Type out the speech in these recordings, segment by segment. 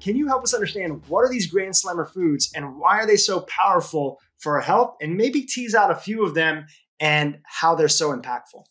can you help us understand what are these Grand Slammer foods and why are they so powerful for our health, and maybe tease out a few of them and how they're so impactful?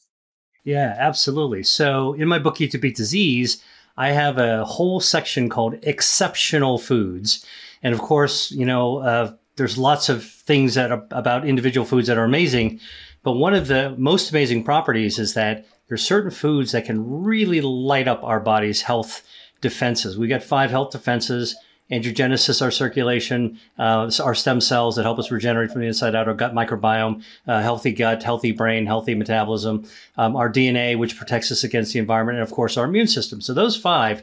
Yeah, absolutely. So in my book, Eat to Beat Disease, I have a whole section called Exceptional Foods. And of course, there's lots of things about individual foods that are amazing. But one of the most amazing properties is that there's certain foods that can really light up our body's health defenses. We got 5 health defenses: angiogenesis, our circulation, our stem cells that help us regenerate from the inside out, our gut microbiome, healthy gut, healthy brain, healthy metabolism, our DNA, which protects us against the environment, and of course our immune system. So those 5,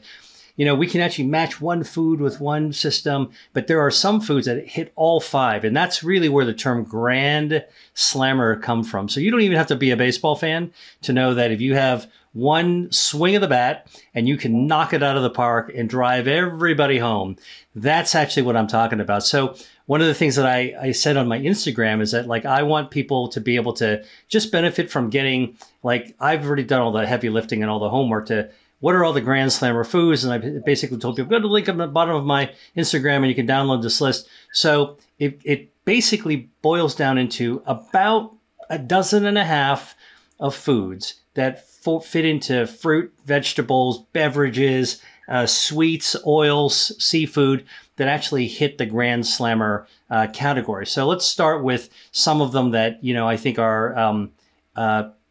we can actually match one food with one system, but there are some foods that hit all 5. And that's really where the term Grand Slammer come from. So you don't even have to be a baseball fan to know that if you have one swing of the bat and you can knock it out of the park and drive everybody home, that's actually what I'm talking about. So one of the things that I said on my Instagram is that, like, I want people to be able to just benefit from getting, like, I've already done all the heavy lifting and all the homework to what are all the Grand Slammer foods. And I basically told people, go to the link on the bottom of my Instagram and you can download this list. So it basically boils down into about 1.5 dozen of foods that fit into fruit, vegetables, beverages, sweets, oils, seafood that actually hit the Grand Slammer category. So let's start with some of them that, I think are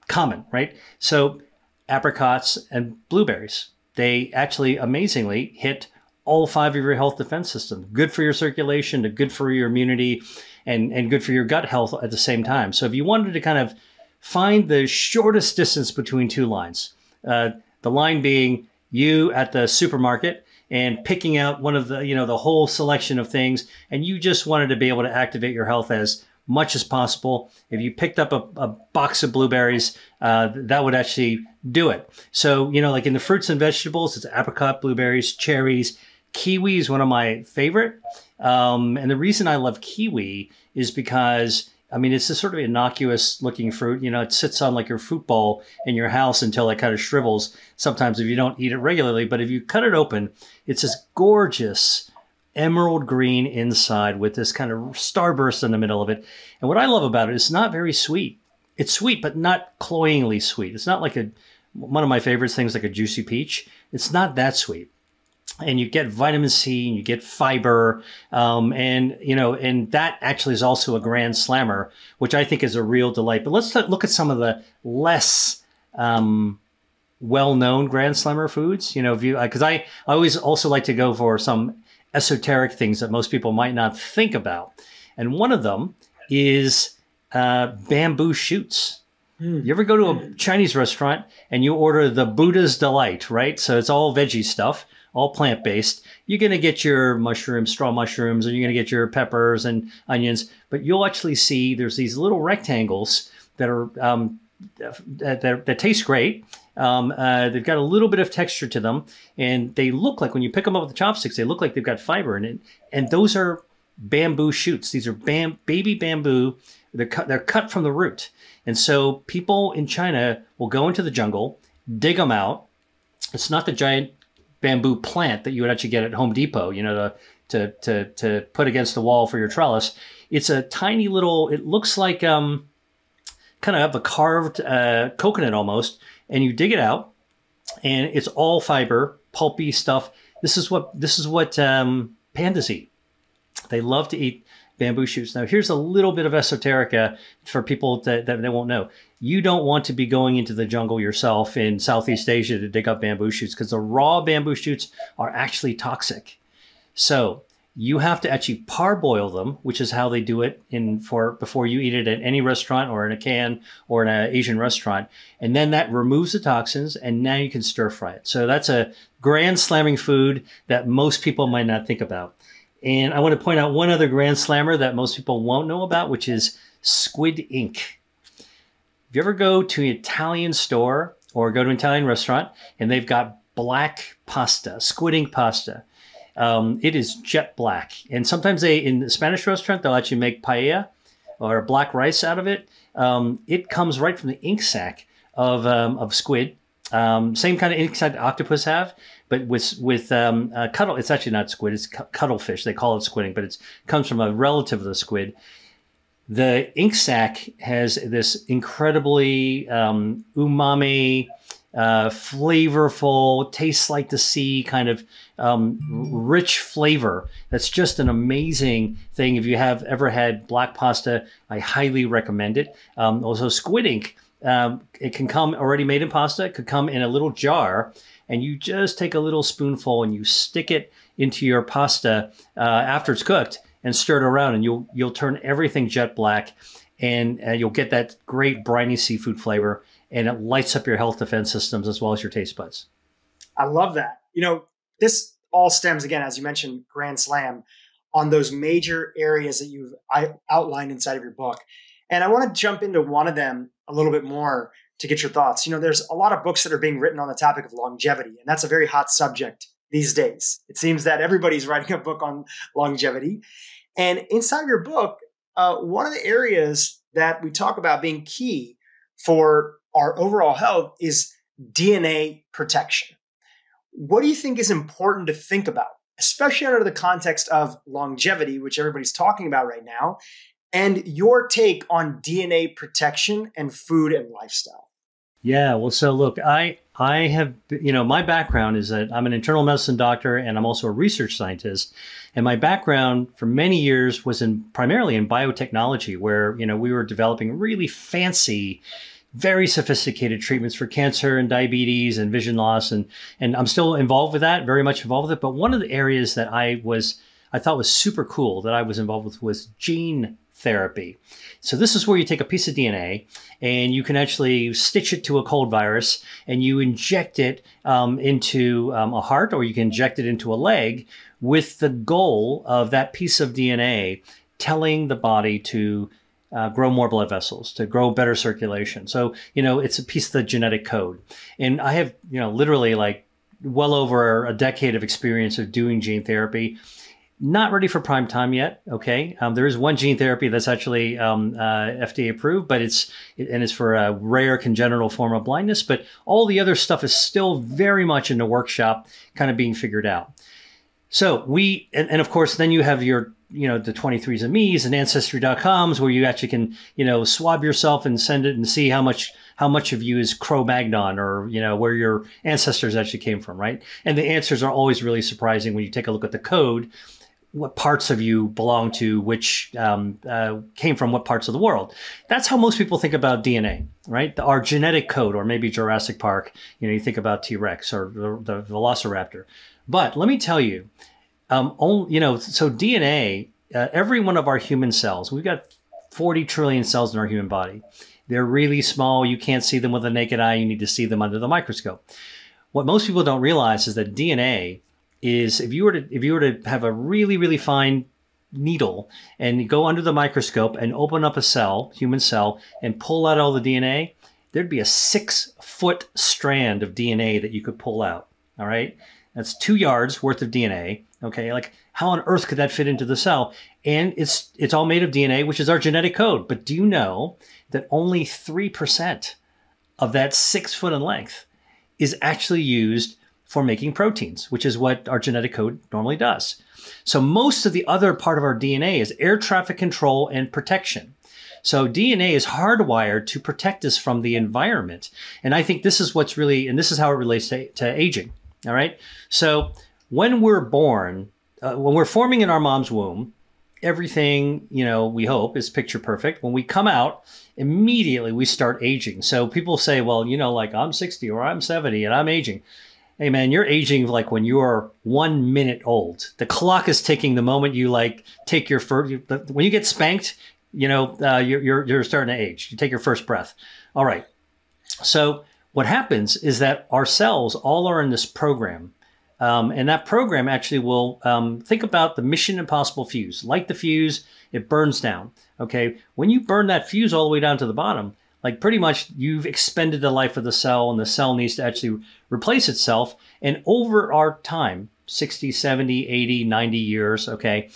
common, right? So apricots and blueberries, they actually amazingly hit all 5 of your health defense system. Good for your circulation, good for your immunity, and good for your gut health at the same time. So if you wanted to kind of find the shortest distance between 2 lines, the line being you at the supermarket and picking out one of the, the whole selection of things, and you just wanted to be able to activate your health as much as possible. If you picked up a box of blueberries, that would actually do it. So, like in the fruits and vegetables, it's apricot, blueberries, cherries. Kiwi is one of my favorite. And the reason I love kiwi is because, it's a sort of innocuous looking fruit. It sits on like your fruit bowl in your house until it kind of shrivels sometimes if you don't eat it regularly. But if you cut it open, it's this gorgeous emerald green inside with this kind of starburst in the middle of it. And what I love about it, it's not very sweet. It's sweet, but not cloyingly sweet. It's not like one of my favorite things, like a juicy peach. It's not that sweet. And you get vitamin C and you get fiber. And that actually is also a Grand Slammer, which I think is a real delight. But let's look at some of the less well-known Grand Slammer foods, because I always also like to go for some esoteric things that most people might not think about. And one of them is bamboo shoots. You ever go to a Chinese restaurant and you order the Buddha's Delight, right? So it's all veggie stuff, all plant-based. You're going to get your mushrooms, straw mushrooms, and you're going to get your peppers and onions. But you'll actually see there's these little rectangles that are that taste great. They've got a little bit of texture to them, and they look like, when you pick them up with the chopsticks, they look like they've got fiber in it. And those are bamboo shoots. These are baby bamboo. They're cut from the root. And so people in China will go into the jungle, dig them out. It's not the giant bamboo plant that you would actually get at Home Depot, to put against the wall for your trellis. It's a tiny little, it looks like kind of a carved coconut almost, and you dig it out, and it's all fiber, pulpy stuff. This is what pandas eat. They love to eat bamboo shoots. Now, here's a little bit of esoterica for people that they won't know. You don't want to be going into the jungle yourself in Southeast Asia to dig up bamboo shoots, because the raw bamboo shoots are actually toxic. So you have to actually parboil them, which is how they do it before you eat it at any restaurant or in a can or in an Asian restaurant. And then that removes the toxins, and now you can stir fry it. So that's a Grand Slamming food that most people might not think about. And I want to point out one other Grand Slammer that most people won't know about, which is squid ink. If you ever go to an Italian store or go to an Italian restaurant and they've got black pasta, squid ink pasta, it is jet black. And sometimes in the Spanish restaurant, they'll actually make paella or black rice out of it. It comes right from the ink sac of squid. Same kind of ink sac octopus have, but with cuttle, it's actually not squid, it's cuttlefish. They call it squidding, but it comes from a relative of the squid. The ink sac has this incredibly umami, flavorful, tastes like the sea kind of rich flavor. That's just an amazing thing. If you have ever had black pasta, I highly recommend it. Also, squid ink, it can come already made in pasta. It could come in a little jar, and you just take a little spoonful and you stick it into your pasta after it's cooked, and stir it around, and you'll turn everything jet black, and you'll get that great briny seafood flavor, and it lights up your health defense systems as well as your taste buds. I love that. This all stems, again, as you mentioned, Grand Slam, on those major areas that you've outlined inside of your book. And I want to jump into one of them a little bit more to get your thoughts. There's a lot of books that are being written on the topic of longevity, and that's a very hot subject these days. It seems that everybody's writing a book on longevity. And inside your book, one of the areas that we talk about being key for our overall health is DNA protection. What do you think is important to think about, especially under the context of longevity, which everybody's talking about right now, and your take on DNA protection and food and lifestyle? Yeah, well, so look, I have, my background is that I'm an internal medicine doctor, and I'm also a research scientist. And my background for many years was primarily in biotechnology, where, we were developing really fancy, very sophisticated treatments for cancer and diabetes and vision loss. And I'm still involved with that, very much involved with it. But one of the areas that I thought was super cool that I was involved with was gene therapy. So this is where you take a piece of DNA and you can actually stitch it to a cold virus, and you inject it into a heart, or you can inject it into a leg, with the goal of that piece of DNA telling the body to grow more blood vessels, to grow better circulation. So, it's a piece of the genetic code. And I have, literally like well over a decade of experience of doing gene therapy. Not ready for prime time yet. Okay. There is one gene therapy that's actually FDA approved, but it's for a rare congenital form of blindness. But all the other stuff is still very much in the workshop, kind of being figured out. So and of course, then you have your, the 23andMe's and Ancestry.coms, where you actually can, swab yourself and send it and see how much of you is Cro-Magnon, or, where your ancestors actually came from, right? And the answers are always really surprising when you take a look at the code, what parts of you belong to which came from what parts of the world. That's how most people think about DNA, right? Our genetic code, or maybe Jurassic Park, you think about T-Rex or the Velociraptor. But let me tell you, so DNA, every one of our human cells, we've got 40 trillion cells in our human body. They're really small. You can't see them with a naked eye. You need to see them under the microscope. What most people don't realize is that DNA is, if you were to have a really, really fine needle and go under the microscope and open up a cell, human cell, and pull out all the DNA, there'd be a 6-foot strand of DNA that you could pull out. All right. That's 2 yards worth of DNA. Okay. Like, how on earth could that fit into the cell? And it's all made of DNA, which is our genetic code. But do you know that only 3% of that 6 foot in length is actually used for making proteins, which is what our genetic code normally does. So most of the other part of our DNA is air traffic control and protection. So DNA is hardwired to protect us from the environment. And I think this is what's really, and this is how it relates to aging. All right. So when we're born, when we're forming in our mom's womb, everything, we hope is picture perfect. When we come out, immediately we start aging. So people say, well, like I'm 60 or I'm 70 and I'm aging. Hey man, you're aging like when you're 1 minute old. The clock is ticking the moment you take your first, when you get spanked, you're starting to age. You take your first breath. All right. So what happens is that our cells all are in this program. And that program actually will think about the Mission Impossible fuse. Light the fuse, it burns down. Okay. When you burn that fuse all the way down to the bottom, like pretty much you've expended the life of the cell, and the cell needs to actually replace itself. And over our time, 60, 70, 80, 90 years, okay,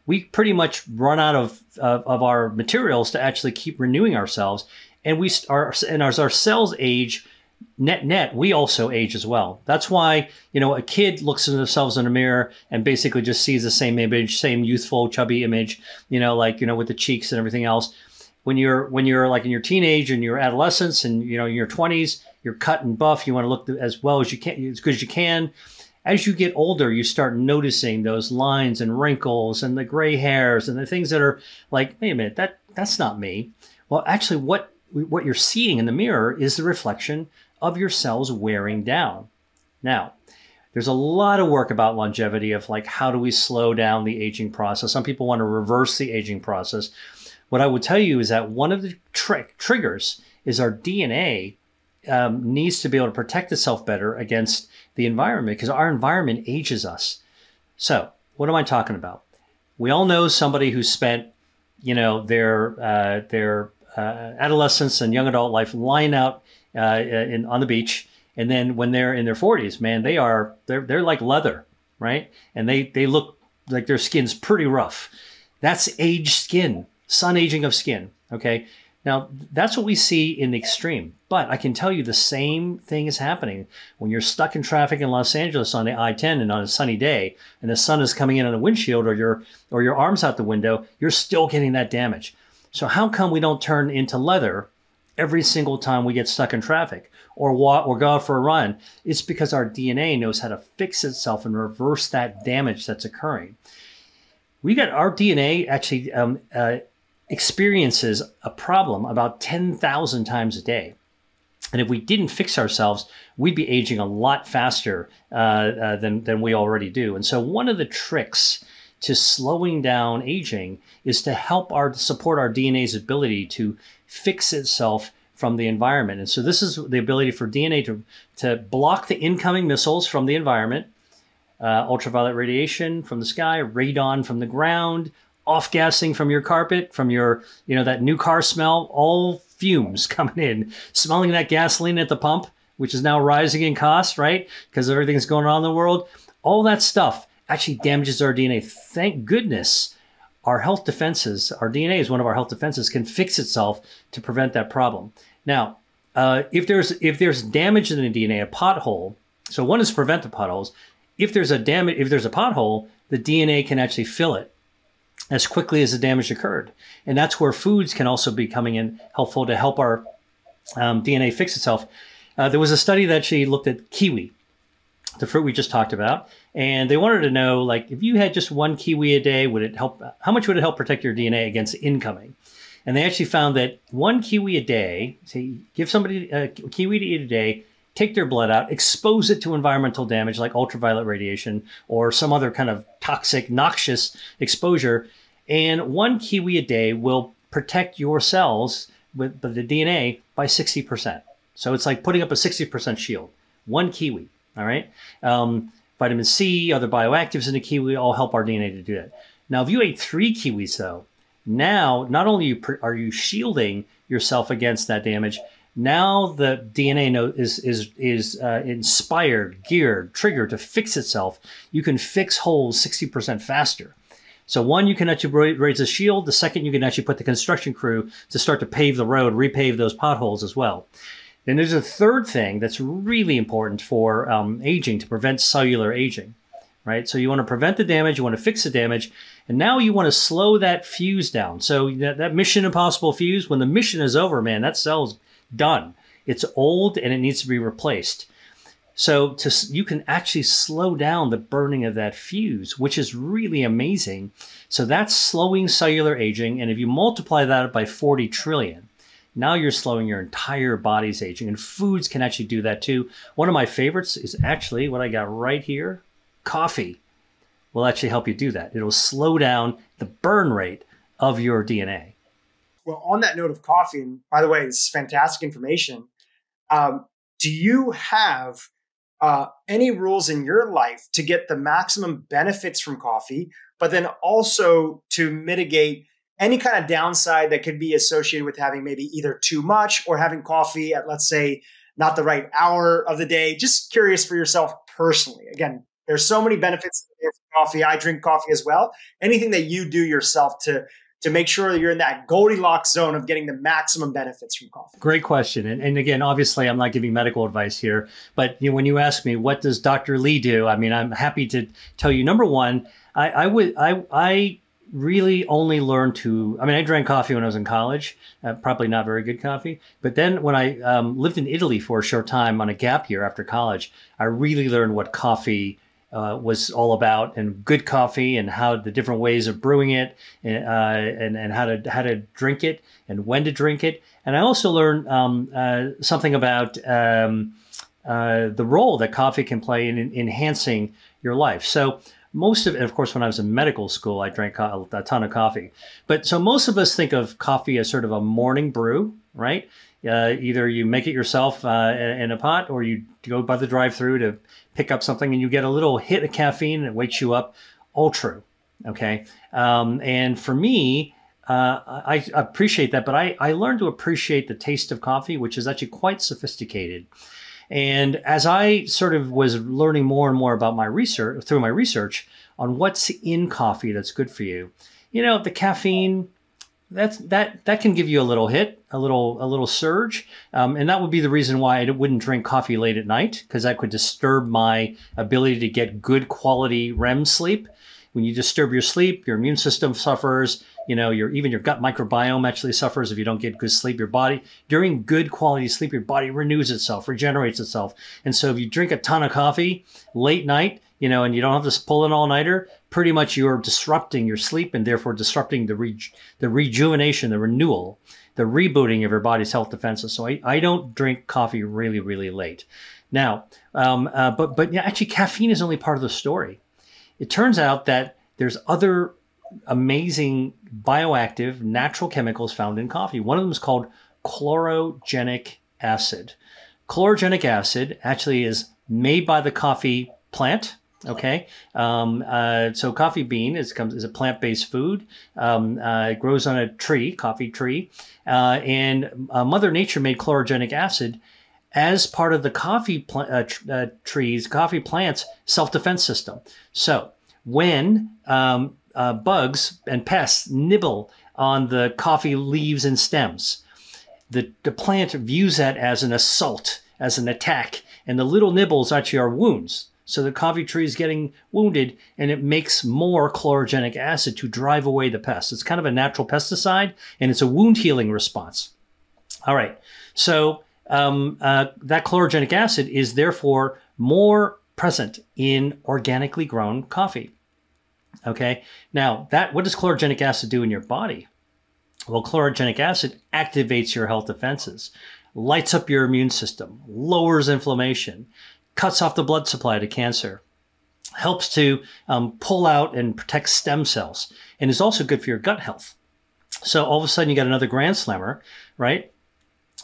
we pretty much run out of our materials to actually keep renewing ourselves. And as our cells age, net, we also age as well. That's why, a kid looks at themselves in a mirror and basically just sees the same image, same youthful, chubby image, with the cheeks and everything else. When you're like in your teenage and your adolescence and, in your 20s, you're cut and buff. You want to look as well as you can, as good as you can. As you get older, you start noticing those lines and wrinkles and the gray hairs and the things that are like, wait a minute, that's not me. Well, actually, what you're seeing in the mirror is the reflection of your cells wearing down. Now, there's a lot of work about longevity of like, how do we slow down the aging process? Some people want to reverse the aging process. What I would tell you is that one of the triggers is our DNA needs to be able to protect itself better against the environment, because our environment ages us. So what am I talking about? We all know somebody who spent, their adolescence and young adult life lying out on the beach. And then when they're in their 40s, man, they're like leather, right? And they look like their skin's pretty rough. That's aged skin, sun aging of skin. Okay. Now, that's what we see in the extreme. But I can tell you the same thing is happening when you're stuck in traffic in Los Angeles on the I-10 and on a sunny day, and the sun is coming in on the windshield or your arms out the window, you're still getting that damage. So how come we don't turn into leather every single time we get stuck in traffic or walk or go out for a run? It's because our DNA knows how to fix itself and reverse that damage that's occurring. Our DNA actually experiences a problem about 10,000 times a day. And if we didn't fix ourselves, we'd be aging a lot faster than we already do. And so one of the tricks to slowing down aging is to support our DNA's ability to fix itself from the environment. And so this is the ability for DNA to block the incoming missiles from the environment, ultraviolet radiation from the sky, radon from the ground, off-gassing from your carpet, from your, that new car smell, all fumes coming in, smelling that gasoline at the pump, which is now rising in cost, right? Because everything's going on in the world. All that stuff actually damages our DNA. Thank goodness our health defenses, our DNA is one of our health defenses, can fix itself to prevent that problem. Now, if there's damage in the DNA, a pothole, so one is prevent the potholes. If there's a pothole, the DNA can actually fill it as quickly as the damage occurred. And that's where foods can also be coming in helpful to help our DNA fix itself. There was a study that actually looked at kiwi, the fruit we just talked about. And they wanted to know, like, if you had just one kiwi a day, how much would it help protect your DNA against incoming? And they actually found that one kiwi a day, say, give somebody a kiwi to eat a day, take their blood out, expose it to environmental damage like ultraviolet radiation or some other kind of toxic, noxious exposure. And one kiwi a day will protect your cells with the DNA by 60%. So it's like putting up a 60% shield. One kiwi, all right? Vitamin C, other bioactives in the kiwi all help our DNA to do that. Now, if you ate 3 kiwis, though, now not only are you shielding yourself against that damage, now the DNA is inspired, geared, triggered to fix itself. You can fix holes 60% faster. So one, you can actually raise a shield. The second, you can actually put the construction crew to start to pave the road, repave those potholes as well. Then there's a third thing that's really important for aging, to prevent cellular aging, right? So you want to prevent the damage, you want to fix the damage, and now you want to slow that fuse down. So that Mission Impossible fuse, when the mission is over, man, that cell's done. It's old and it needs to be replaced. So you can actually slow down the burning of that fuse, which is really amazing. So that's slowing cellular aging. And if you multiply that by 40 trillion, now you're slowing your entire body's aging. And foods can actually do that too. One of my favorites is actually what I got right here. Coffee will actually help you do that. It'll slow down the burn rate of your DNA. Well, on that note of coffee, and by the way, this is fantastic information. Do you have any rules in your life to get the maximum benefits from coffee, but then also to mitigate any kind of downside that could be associated with having maybe either too much or having coffee at, let's say, not the right hour of the day? Just curious for yourself personally. Again, there's so many benefits to coffee. I drink coffee as well. Anything that you do yourself to to make sure that you're in that Goldilocks zone of getting the maximum benefits from coffee? Great question. And again, obviously, I'm not giving medical advice here, but when you ask me, what does Dr. Lee do? I mean, I'm happy to tell you, number one, I really only learned I drank coffee when I was in college, probably not very good coffee. But then when I lived in Italy for a short time on a gap year after college, I really learned what coffee was all about, and good coffee, and how the different ways of brewing it, and how to drink it, and when to drink it. And I also learned something about the role that coffee can play in enhancing your life. So most of it, of course, when I was in medical school, I drank a ton of coffee. But so most of us think of coffee as sort of a morning brew, right? Either you make it yourself in a pot, or you go by the drive-through to pick up something and you get a little hit of caffeine and it wakes you up. All true. Okay. And for me, I appreciate that, but I learned to appreciate the taste of coffee, which is actually quite sophisticated. And as I sort of was learning more and more about my research, through my research on what's in coffee that's good for you, the caffeine, that can give you a little hit, a little surge, and that would be the reason why I wouldn't drink coffee late at night, because that could disturb my ability to get good quality REM sleep. When you disturb your sleep, your immune system suffers. Even your gut microbiome actually suffers if you don't get good sleep. Your body, during good quality sleep, your body renews itself, regenerates itself. And so if you drink a ton of coffee late night, and you don't have to pull an all-nighter, pretty much you're disrupting your sleep, and therefore disrupting the rejuvenation, the renewal, the rebooting of your body's health defenses. So I don't drink coffee really, really late. Now, but yeah, actually caffeine is only part of the story. It turns out that there's other amazing bioactive natural chemicals found in coffee. One of them is called chlorogenic acid. Chlorogenic acid actually is made by the coffee plant. Okay, so coffee bean is a plant-based food. It grows on a tree, coffee tree, and Mother Nature made chlorogenic acid as part of the coffee coffee plant's self-defense system. So when bugs and pests nibble on the coffee leaves and stems, the plant views that as an assault, as an attack, and the little nibbles actually are wounds. So the coffee tree is getting wounded, and it makes more chlorogenic acid to drive away the pests. It's kind of a natural pesticide, and it's a wound healing response. All right. So that chlorogenic acid is therefore more present in organically grown coffee. Okay. Now, what does chlorogenic acid do in your body? Well, chlorogenic acid activates your health defenses, lights up your immune system, lowers inflammation, cuts off the blood supply to cancer, helps to pull out and protect stem cells, and is also good for your gut health. So all of a sudden you got another grand slammer, right?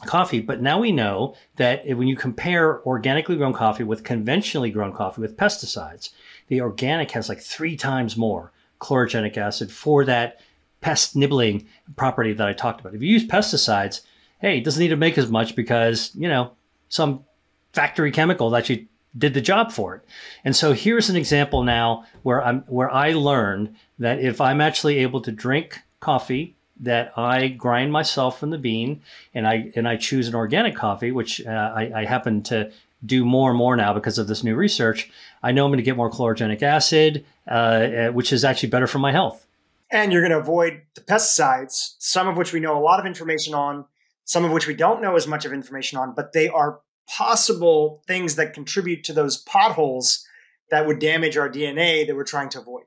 Coffee. But now we know that when you compare organically grown coffee with conventionally grown coffee with pesticides, the organic has like 3 times more chlorogenic acid for that pest nibbling property that I talked about. If you use pesticides, hey, it doesn't need to make as much because, some factory chemical that you did the job for it. And so here's an example now where I learned that if I'm actually able to drink coffee that I grind myself from the bean, and I choose an organic coffee, which I happen to do more and more now because of this new research, I know I'm going to get more chlorogenic acid, which is actually better for my health. And you're going to avoid the pesticides, some of which we know a lot of information on, some of which we don't know as much of information on, but they are possible things that contribute to those potholes that would damage our DNA that we're trying to avoid.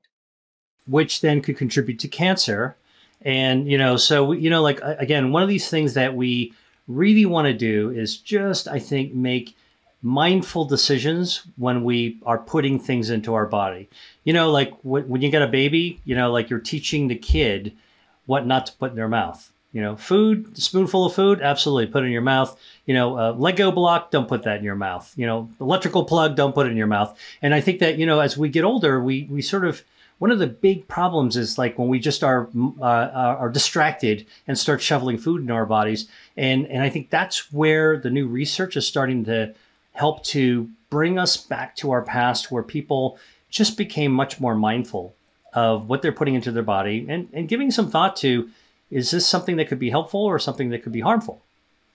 Which then could contribute to cancer. And, again, one of these things that we really want to do is just, I think, make mindful decisions when we are putting things into our body. Like when you get a baby, like you're teaching the kid what not to put in their mouth. Food, a spoonful of food, absolutely put it in your mouth. A Lego block, don't put that in your mouth. Electrical plug, don't put it in your mouth. And I think that, as we get older, we sort of, one of the big problems is like when we just are distracted and start shoveling food into our bodies. And I think that's where the new research is starting to help to bring us back to our past, where people just became much more mindful of what they're putting into their body and giving some thought to, is this something that could be helpful or something that could be harmful?